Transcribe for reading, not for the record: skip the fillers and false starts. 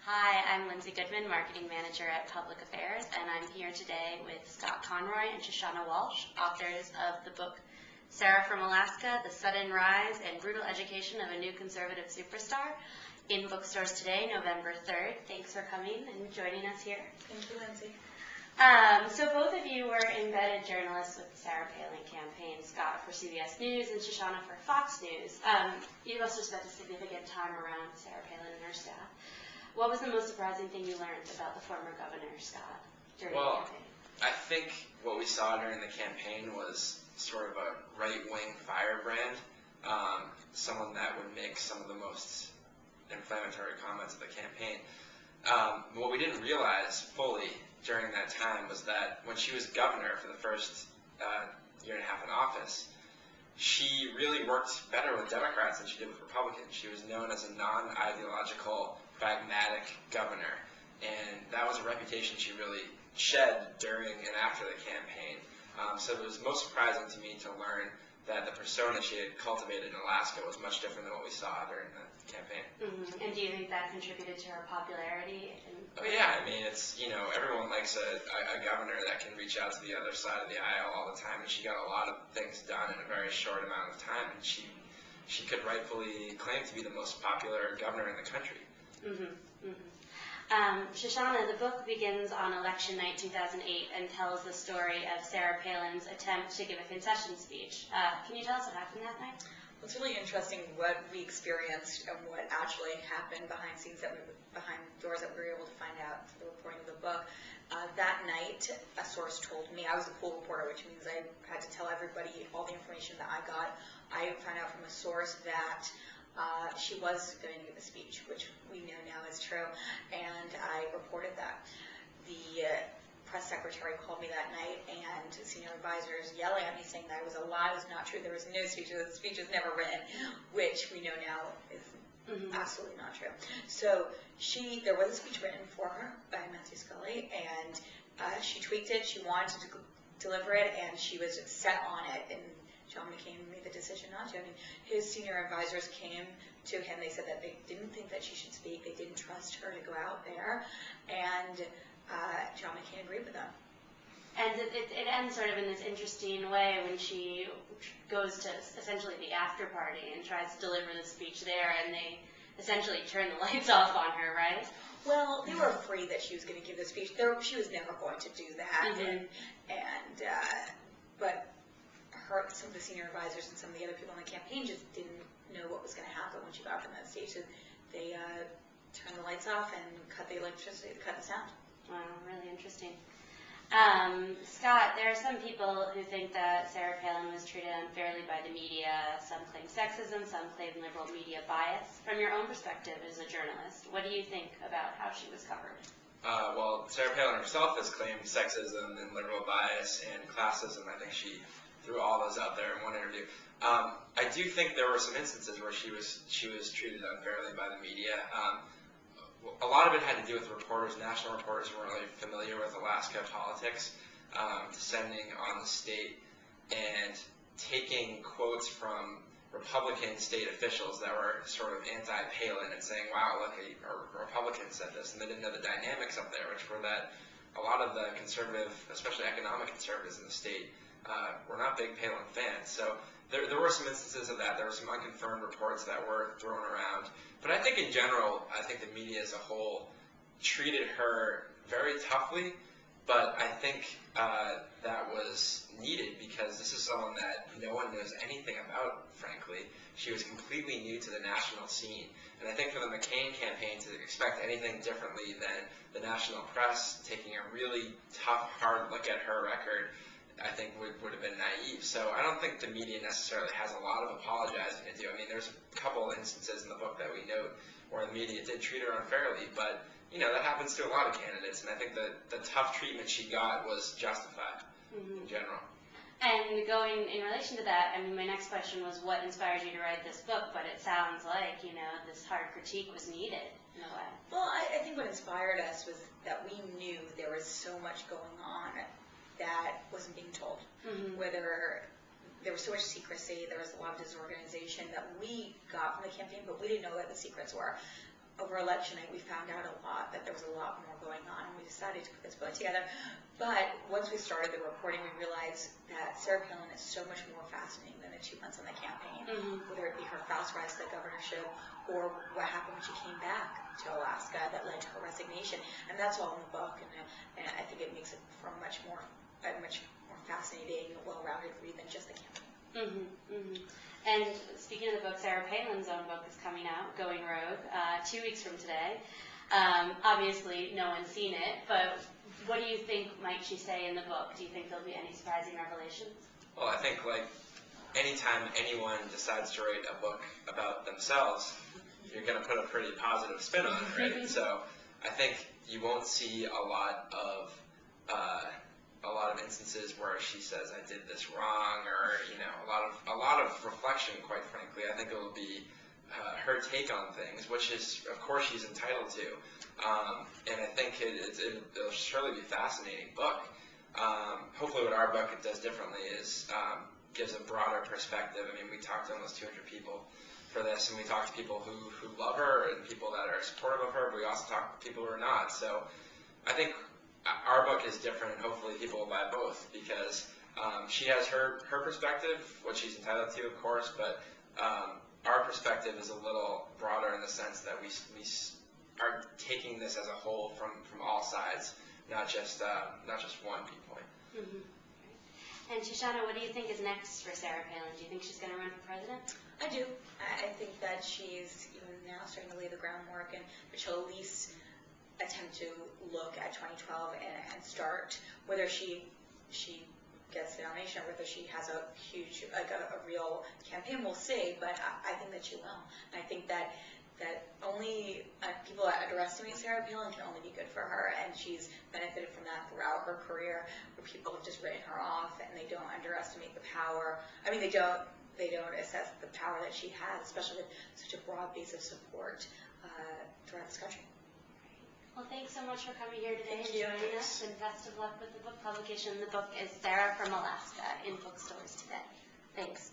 Hi, I'm Lindsay Goodman, Marketing Manager at Public Affairs, and I'm here today with Scott Conroy and Shoshana Walsh, authors of the book Sarah from Alaska, The Sudden Rise and Brutal Education of a New Conservative Superstar, in bookstores today, November 3rd. Thanks for coming and joining us here. Thank you, Lindsay. So both of you were embedded journalists with the Sarah Palin campaign, Scott for CBS News and Shoshana for Fox News. You must have spent a significant time around Sarah Palin and her staff. What was the most surprising thing you learned about the former governor, Scott, during the campaign? I think what we saw during the campaign was sort of a right-wing firebrand, someone that would make some of the most inflammatory comments of the campaign. What we didn't realize fully during that time was that when she was governor for the first year and a half in office, she really worked better with Democrats than she did with Republicans. She was known as a non-ideological, pragmatic governor, and that was a reputation she really shed during and after the campaign. So it was most surprising to me to learn that the persona she had cultivated in Alaska was much different than what we saw during the campaign. Mm-hmm. And do you think that contributed to her popularity? Oh yeah, I mean, it's, everyone likes a governor that can reach out to the other side of the aisle all the time, and she got a lot of things done in a very short amount of time, and she could rightfully claim to be the most popular governor in the country. Mm-hmm. Mm-hmm. Shoshana, the book begins on election night 2008 and tells the story of Sarah Palin's attempt to give a concession speech. Can you tell us what happened that night? Well, it's really interesting what we experienced and what actually happened behind scenes, behind doors that we were able to find out through the reporting of the book. That night, a source told me, I was a pool reporter, which means I had to tell everybody all the information that I got. I found out from a source that she was going to give a speech, which we know now is true, and I reported that. The press secretary called me that night, and senior advisors yelling at me saying that it was a lie, it was not true, there was no speech, the speech was never written, which we know now is absolutely not true. So there was a speech written for her by Matthew Scully, and she tweaked it, she wanted to deliver it, and she was set on it, and John McCain made the decision not to. I mean, his senior advisors came to him. They said that they didn't think that she should speak. They didn't trust her to go out there. And John McCain agreed with them. And it ends sort of in this interesting way when she goes to essentially the after party and tries to deliver the speech there, and they essentially turn the lights off on her, right? Well, they were afraid that she was going to give the speech. She was never going to do that. But some of the senior advisors and some of the other people on the campaign just didn't know what was going to happen when she got from that stage. So they turned the lights off and cut the electricity, cut the sound. Wow, really interesting. Scott, there are some people who think that Sarah Palin was treated unfairly by the media. Some claim sexism, some claim liberal media bias. From your own perspective as a journalist, what do you think about how she was covered? Well, Sarah Palin herself has claimed sexism and liberal bias and classism. I think she threw all those out there in one interview. I do think there were some instances where she was treated unfairly by the media. A lot of it had to do with reporters, national reporters who weren't really familiar with Alaska politics, descending on the state and taking quotes from Republican state officials that were sort of anti-Palin and saying, wow, look, a Republican said this, and they didn't know the dynamics up there, which were that a lot of the conservative, especially economic conservatives in the state, were not big Palin fans. So there were some instances of that. There were some unconfirmed reports that were thrown around. But I think in general, I think the media as a whole treated her very toughly, but I think that was needed because this is someone that no one knows anything about, frankly. She was completely new to the national scene. And I think for the McCain campaign to expect anything differently than the national press taking a really tough, hard look at her record, I think would have been naive. So I don't think the media necessarily has a lot of apologizing to do. I mean, there's a couple of instances in the book that we note where the media did treat her unfairly, but that happens to a lot of candidates, and I think the tough treatment she got was justified in general. And going in relation to that, I mean, my next question was what inspired you to write this book, but it sounds like, this hard critique was needed in a way. Well, I think what inspired us was that we knew there was so much going on that wasn't being told. Whether there was so much secrecy, there was a lot of disorganization that we got from the campaign, but we didn't know what the secrets were. over election night, we found out a lot, that there was a lot more going on, and we decided to put this book together. But once we started the reporting, we realized that Sarah Palin is so much more fascinating than the 2 months on the campaign, whether it be her fast rise to the governorship or what happened when she came back to Alaska that led to her resignation. And that's all in the book, and I think it makes it for a much more fascinating, well-rounded read than just the campaign. And speaking of the book, Sarah Palin's own book is coming out, Going Rogue, 2 weeks from today. Obviously, no one's seen it, but what do you think might she say in the book? Do you think there'll be any surprising revelations? Well, I think, like, anytime anyone decides to write a book about themselves, you're going to put a pretty positive spin on it, right? So I think you won't see a lot of instances where she says, I did this wrong, or, a lot of reflection, quite frankly. I think it will be her take on things, which is, of course, she's entitled to. And I think it'll surely be a fascinating book. Hopefully what our book does differently is gives a broader perspective. I mean, we talked to almost 200 people for this, and we talked to people who love her and people that are supportive of her, but we also talked to people who are not. So I think our book is different, and hopefully people will buy both, because she has her perspective, what she's entitled to, of course, but our perspective is a little broader in the sense that we are taking this as a whole from all sides, not just one viewpoint. And Shoshana, what do you think is next for Sarah Palin? Do you think she's going to run for president? I do. I think that she's even now starting to lay the groundwork, and that she'll at least attempt to look at 2012 and start, whether she gets the nomination or whether she has a huge, a real campaign, we'll see, but I think that she will. And I think that only people that underestimate Sarah Palin can only be good for her, and she's benefited from that throughout her career, where people have just written her off and they don't underestimate the power. I mean, they don't assess the power that she has, especially with such a broad base of support throughout this country. Well, thanks so much for coming here today and Thank you. joining us, and best of luck with the book publication. The book is Sarah from Alaska in bookstores today. Thanks.